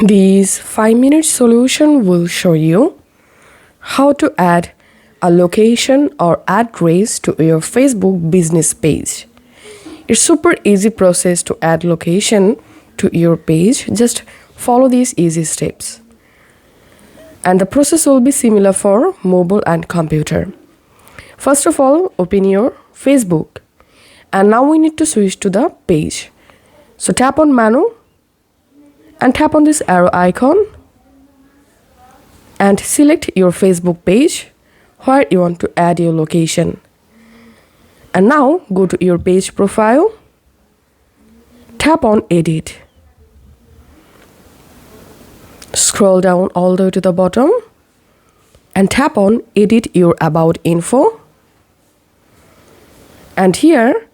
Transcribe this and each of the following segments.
This 5-minute solution will show you how to add a location or address to your Facebook business page. It's super easy process to add location to your page. Just follow these easy steps. And the process will be similar for mobile and computer. First of all, open your Facebook. And now we need to switch to the page. So tap on menu and tap on this arrow icon and select your Facebook page where you want to add your location. And now go to your page profile, tap on edit. Scroll down all the way to the bottom and tap on edit your about info. And here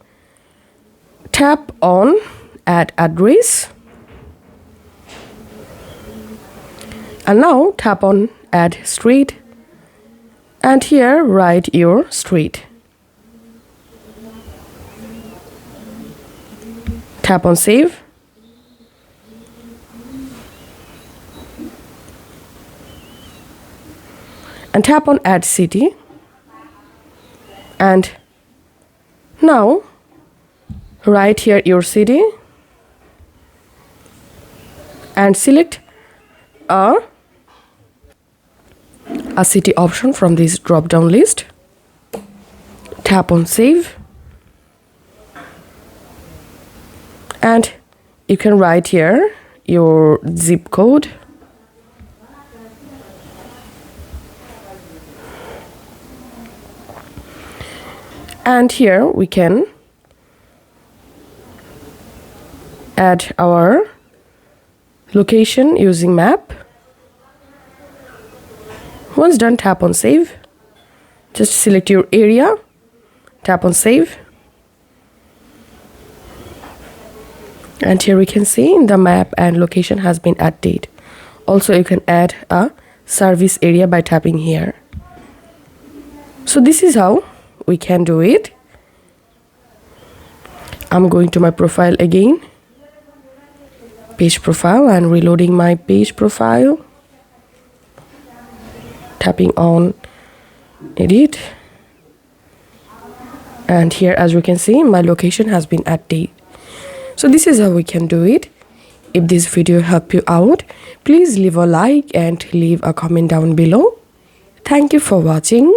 tap on add address. And now tap on add street. And here write your street. Tap on save. And tap on add city. And now write here your city and select a city option from this drop down list. Tap on save and you can write here your zip code. And here we can add our location using map. Once done, tap on save. Just select your area, tap on save. And here we can see the map and location has been added. Also, you can add a service area by tapping here. So this is how we can do it. I'm going to my profile again, page profile, and reloading my page profile. Tapping on edit. And here, as you can see, my location has been added. So this is how we can do it. If this video helped you out, please leave a like and leave a comment down below. Thank you for watching.